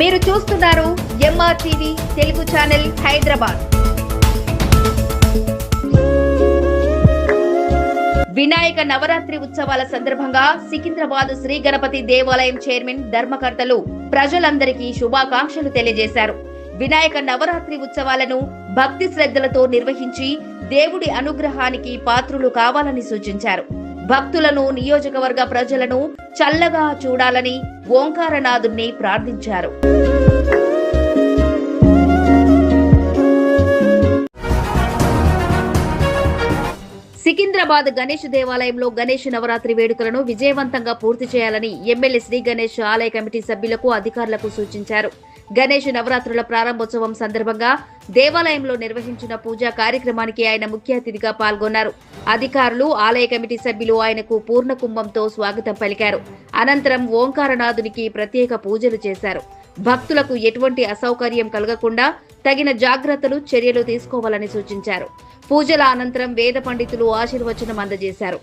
మీరు చూస్తున్నారు ఎంఆర్టీవీ తెలుగు ఛానల్ హైదరాబాద్. వినాయక నవరాత్రి ఉత్సవాల సందర్భంగా సికింద్రాబాద్ శ్రీ గణపతి దేవాలయం చైర్మన్ ధర్మకర్తలు ప్రజలందరికీ శుభాకాంక్షలు తెలియజేశారు. వినాయక నవరాత్రి ఉత్సవాలను భక్తి శ్రద్ధలతో నిర్వహించి దేవుడి అనుగ్రహానికి పాత్రులు కావాలని సూచించారు. భక్తులను, నియోజకవర్గ ప్రజలను చల్లగా చూడాలని ఓంకారనాథుణ్ణి ప్రార్థించారు. సికింద్రాబాద్ గణేష్ దేవాలయంలో గణేష్ నవరాత్రి వేడుకలను విజయవంతంగా పూర్తి చేయాలని ఎమ్మెల్యే శ్రీ గణేష్ ఆలయ కమిటీ సభ్యులకు, అధికారులకు సూచించారు. గణేష్ నవరాత్రుల ప్రారంభోత్సవం సందర్భంగా దేవాలయంలో నిర్వహించిన పూజా కార్యక్రమానికి ఆయన ముఖ్య అతిథిగా పాల్గొన్నారు. అధికారులు, ఆలయ కమిటీ సభ్యులు ఆయనకు పూర్ణ కుంభంతో స్వాగతం పలికారు. అనంతరం ఓంకారనాథునికి ప్రత్యేక పూజలు చేశారు. భక్తులకు ఎటువంటి అసౌకర్యం కలగకుండా తగిన జాగ్రత్తలు, చర్యలు తీసుకోవాలని సూచించారు. పూజల అనంతరం వేద పండితులు ఆశీర్వచనం అందజేశారు.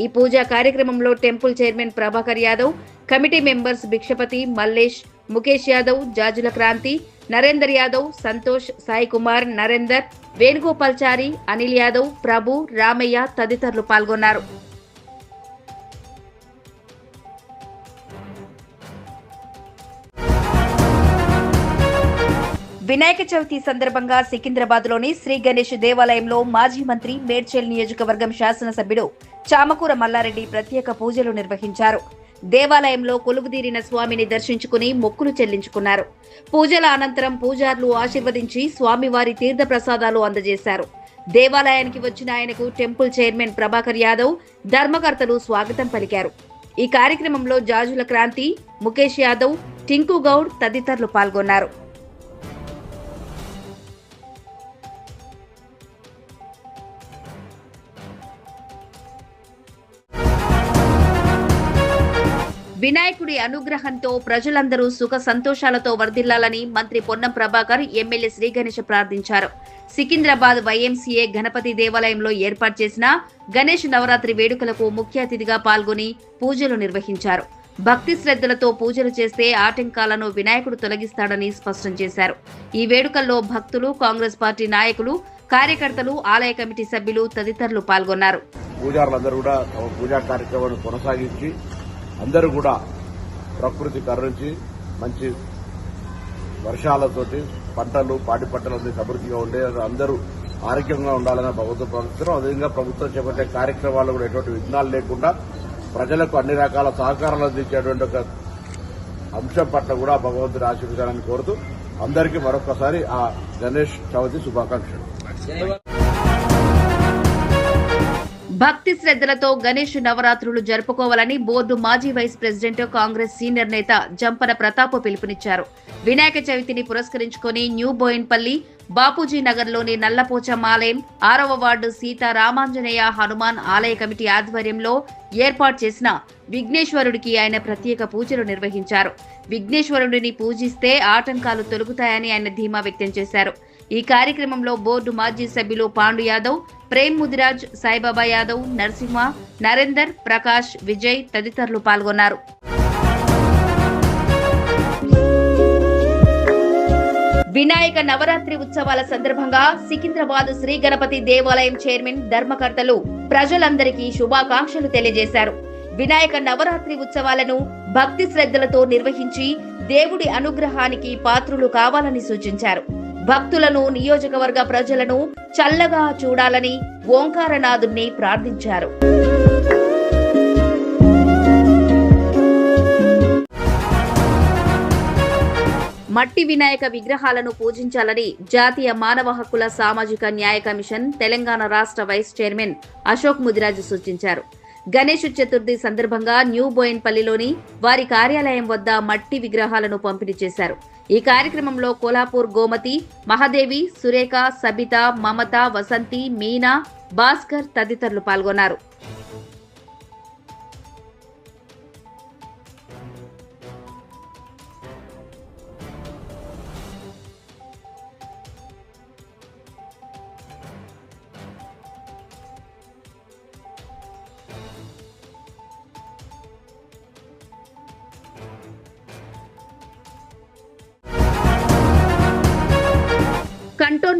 ఈ పూజా కార్యక్రమంలో temple chairman Prabhakar Yadav, committee members Bhikshapathi, Mallesh, Mukesh Yadav, Jajula Kranthi, Narender Yadav, Santosh, Sai Kumar, Narender, Venugopalachari, Anil Yadav, Prabhu, Ramaiah తదితరులు పాల్గొన్నారు. వినాయక చవితి సందర్భంగా సికింద్రాబాద్ లోని శ్రీ గణేష్ దేవాలయంలో మాజీ మంత్రి, మేడ్చల్ నియోజకవర్గం శాసనసభ్యుడు చామకూర మల్లారెడ్డి ప్రత్యేక పూజలు నిర్వహించారు. దేవాలయంలో కొలువుదీరిన స్వామిని దర్శించుకుని మొక్కులు చెల్లించుకున్నారు. పూజల అనంతరం పూజారులు ఆశీర్వదించి స్వామివారి తీర్థ ప్రసాదాలు అందజేశారు. దేవాలయానికి వచ్చిన ఆయనకు టెంపుల్ చైర్మన్ ప్రభాకర్ యాదవ్, ధర్మకర్తలు స్వాగతం పలికారు. ఈ కార్యక్రమంలో జాజుల క్రాంతి, ముఖేష్ యాదవ్, టింకు గౌడ్ తదితరులు పాల్గొన్నారు. వినాయకుడి అనుగ్రహంతో ప్రజలందరూ సుఖ సంతోషాలతో వర్ధిల్లాలని మంత్రి పొన్నం ప్రభాకర్, ఎమ్మెల్యే శ్రీ గణేష్ ప్రార్థించారు. సికింద్రాబాద్ వైఎంసీఏ గణపతి దేవాలయంలో ఏర్పాటు చేసిన గణేష్ నవరాత్రి వేడుకలకు ముఖ్య అతిథిగా పాల్గొని పూజలు నిర్వహించారు. భక్తి శ్రద్ధలతో పూజలు చేస్తే ఆటంకాలను వినాయకుడు తొలగిస్తాడని స్పష్టం చేశారు. ఈ వేడుకల్లో భక్తులు, కాంగ్రెస్ పార్టీ నాయకులు, కార్యకర్తలు, ఆలయ కమిటీ సభ్యులు తదితరులు పాల్గొన్నారు. పూజారులందరూ కూడా తమ పూజా కార్యక్రమాన్ని కొనసాగించి అందరూ కూడా ప్రకృతి కరుణించి మంచి వర్షాలతోటి పంటలు, పాడి పంటలు సమృద్ధిగా ఉండే అందరూ ఆరోగ్యంగా ఉండాలని ప్రభుత్వం ప్రభుత్వం అదేవిధంగా ప్రభుత్వం చేపట్టే కార్యక్రమాలు కూడా ఎటువంటి విఘ్నాలు లేకుండా ప్రజలకు అన్ని రకాల సహకారాలు అందించేటువంటి ఒక అంశం పట్ల కూడా భగవంతుడు ఆశీర్వదించాలని కోరుతూ అందరికీ మరొకసారి ఆ గణేష్ చవితి శుభాకాంక్షలు. భక్తి శ్రద్ధలతో గణేష్ నవరాత్రులు జరుపుకోవాలని బోర్డు మాజీ వైస్ ప్రెసిడెంట్, కాంగ్రెస్ సీనియర్ నేత జంపన ప్రతాప్ పిలుపునిచ్చారు. వినాయక చవితిని పురస్కరించుకుని న్యూ బోయిన్పల్లి, బాపూజీ నగర్లోని నల్లపోచమ్మ ఆలయం, 6వ వార్డు సీతారామాంజనేయ హనుమాన్ ఆలయ కమిటీ ఆధ్వర్యంలో ఏర్పాటు చేసిన విఘ్నేశ్వరుడికి ఆయన ప్రత్యేక పూజలు నిర్వహించారు. విఘ్నేశ్వరుడిని పూజిస్తే ఆటంకాలు తొలగుతాయని ఆయన ధీమా వ్యక్తం చేశారు. ఈ కార్యక్రమంలో బోర్డు మాజీ సభ్యులు పాండు యాదవ్, ప్రేమ్ ముదిరాజ్, సాయిబాబా యాదవ్, నరసింహ, నరేందర్, ప్రకాష్, విజయ్ తదితరులు పాల్గొన్నారు. వినాయక నవరాత్రి ఉత్సవాల సందర్భంగా సికింద్రాబాద్ శ్రీ గణపతి దేవాలయం చైర్మన్ ధర్మకర్తలు ప్రజలందరికీ శుభాకాంక్షలు తెలియజేశారు. వినాయక నవరాత్రి ఉత్సవాలను భక్తి శ్రద్ధలతో నిర్వహించి దేవుడి అనుగ్రహానికి పాత్రులు కావాలని సూచించారు. భక్తులను, నియోజకవర్గ ప్రజలను చల్లగా చూడాలని ఓంకారనాథుణ్ణి ప్రార్థించారు. మట్టి వినాయక విగ్రహాలను పూజించాలని జాతీయ మానవ హక్కుల సామాజిక న్యాయ కమిషన్ తెలంగాణ రాష్ట్ర వైస్ చైర్మన్ అశోక్ ముదిరాజు సూచించారు. గణేష్ చతుర్థి సందర్భంగా న్యూ బోయిన్పల్లిలోని వారి కార్యాలయం వద్ద మట్టి విగ్రహాలను పంపిణీ చేశారు. ఈ కార్యక్రమంలో కోలాపూర్ గోమతి, మహాదేవి, సురేఖ, సబిత, మమత, వసంతి, మీనా, భాస్కర్ తదితరులు పాల్గొన్నారు.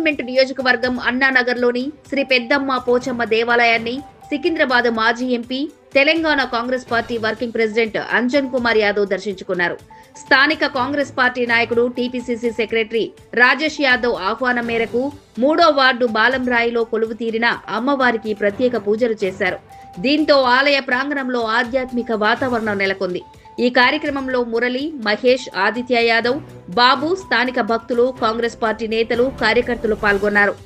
కంటోన్మెంట్ నియోజకవర్గం అన్నానగర్లోని శ్రీ పెద్దమ్మ పోచమ్మ దేవాలయాన్ని సికింద్రాబాద్ మాజీ MP Telangana Congress party working president Anjan Kumar Yadav దర్శించుకున్నారు. స్థానిక కాంగ్రెస్ పార్టీ నాయకుడు టీపీసీసీ సెక్రటరీ రాజేష్ యాదవ్ ఆహ్వానం మేరకు 3వ వార్డు బాలంరాయిలో కొలువు తీరిన అమ్మవారికి ప్రత్యేక పూజలు చేశారు. దీంతో ఆలయ ప్రాంగణంలో ఆధ్యాత్మిక వాతావరణం నెలకొంది. ఈ కార్యక్రమంలో మురళి, మహేష్, ఆదిత్య యాదవ్, బాబు, స్థానిక భక్తులు, కాంగ్రెస్ పార్టీ నేతలు, కార్యకర్తలు పాల్గొన్నారు.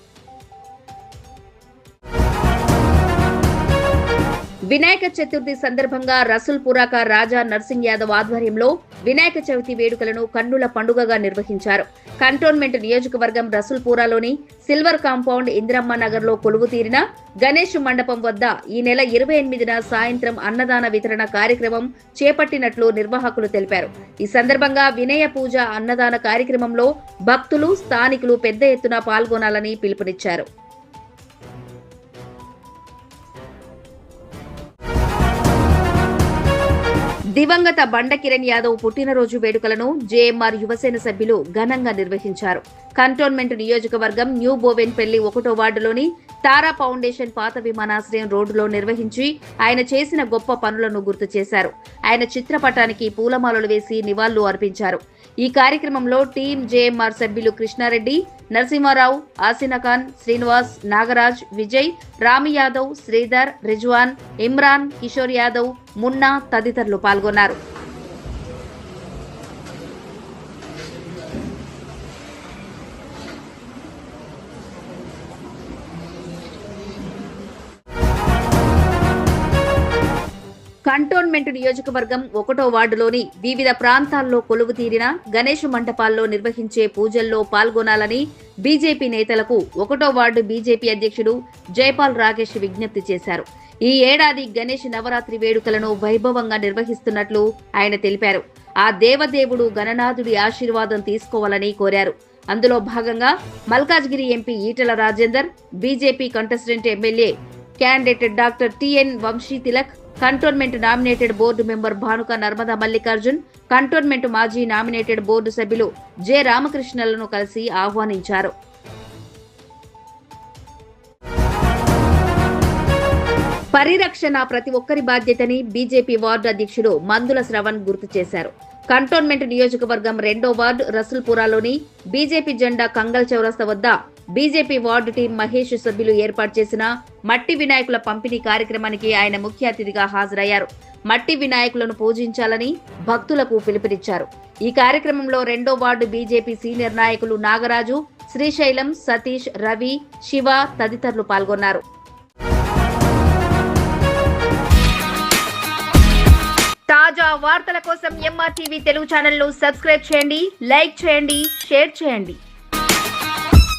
వినాయక చతుర్థి సందర్భంగా రసూల్పురాక రాజా నర్సింగ్ యాదవ్ ఆధ్వర్యంలో వినాయక చవితి వేడుకలను కన్నుల పండుగగా నిర్వహించారు. కంటోన్మెంట్ నియోజకవర్గం రసూల్పురాలోని సిల్వర్ కాంపౌండ్ ఇందిరమ్మ నగర్లో కొలువు తీరిన గణేష్ మండపం వద్ద ఈ నెల 28న సాయంత్రం అన్నదాన వితరణ కార్యక్రమం చేపట్టినట్లు నిర్వాహకులు తెలిపారు. ఈ సందర్భంగా వినయ పూజ, అన్నదాన కార్యక్రమంలో భక్తులు, స్థానికులు పెద్ద ఎత్తున పాల్గొనాలని పిలుపునిచ్చారు. దివంగత బండ కిరణ్ యాదవ్ పుట్టినరోజు వేడుకలను జేఎంఆర్ యువసేన సభ్యులు ఘనంగా నిర్వహించారు. కంటోన్మెంట్ నియోజకవర్గం న్యూ బోవెన్పల్లి 1వ వార్డులోని తారా ఫౌండేషన్ పాత విమానాశ్రయం రోడ్డులో నిర్వహించి ఆయన చేసిన గొప్ప పనులను గుర్తు చేశారు. ఆయన చిత్రపటానికి పూలమాలలు వేసి నివాళులు అర్పించారు. ఈ కార్యక్రమంలో టీం జేఎంఆర్ సభ్యులు కృష్ణారెడ్డి, నరసింహారావు, ఆసినాఖాన్, శ్రీనివాస్, నాగరాజ్, విజయ్, రామి యాదవ్, శ్రీధర్, రిజ్వాన్, ఇమ్రాన్, కిషోర్ యాదవ్, మున్నా తదితరులు పాల్గొన్నారు. కంటోన్మెంట్ నియోజకవర్గం 1వ వార్డులోని వివిధ ప్రాంతాల్లో కొలువు తీరిన గణేష్ మంటపాల్లో నిర్వహించే పూజల్లో పాల్గొనాలని బీజేపీ నేతలకు 1వ వార్డు బీజేపీ అధ్యక్షుడు జైపాల్ రాకేష్ విజ్ఞప్తి చేశారు. ఈ ఏడాది గణేష్ నవరాత్రి వేడుకలను వైభవంగా నిర్వహిస్తున్నట్లు ఆయన తెలిపారు. ఆ దేవదేవుడు గణనాథుడి ఆశీర్వాదం తీసుకోవాలని కోరారు. అందులో భాగంగా Malkajgiri MP Etela Rajender, BJP contestant MLA candidate doctor TN Vamshi Tilak, cantonment nominated board member Bhanuka Narmada Mallikarjun, cantonment మాజీ నామినేటెడ్ బోర్డు సభ్యులు జె రామకృష్ణలను కలిసి ఆహ్వానించారు. పరిరక్షణ ప్రతి ఒక్కరి బాధ్యతని బీజేపీ వార్డు అధ్యక్షుడు మందుల శ్రవణ్ గుర్తు చేశారు. కంటోన్మెంట్ నియోజకవర్గం 2వ వార్డు రసూల్పురాలోని బీజేపీ జెండా కంగల్ చౌరస్తా వద్ద బీజేపీ వార్డు టీం మహేష్ సభ్యులు ఏర్పాటు చేసిన మట్టి వినాయకుల పంపిణీ కార్యక్రమానికి ఆయన ముఖ్య అతిథిగా హాజరయ్యారు. మట్టి వినాయకులను పూజించాలని భక్తులకు పిలుపునిచ్చారు. ఈ కార్యక్రమంలో 2వ వార్డు బీజేపీ సీనియర్ నాయకులు నాగరాజు, శ్రీశైలం, సతీష్, రవి, శివ తదితరులు పాల్గొన్నారు. తాజా వార్తల కోసం ఎంఆర్టీవీ తెలుగు ఛానల్ ను సబ్స్క్రైబ్ చేయండి, లైక్ చేయండి, షేర్ చేయండి.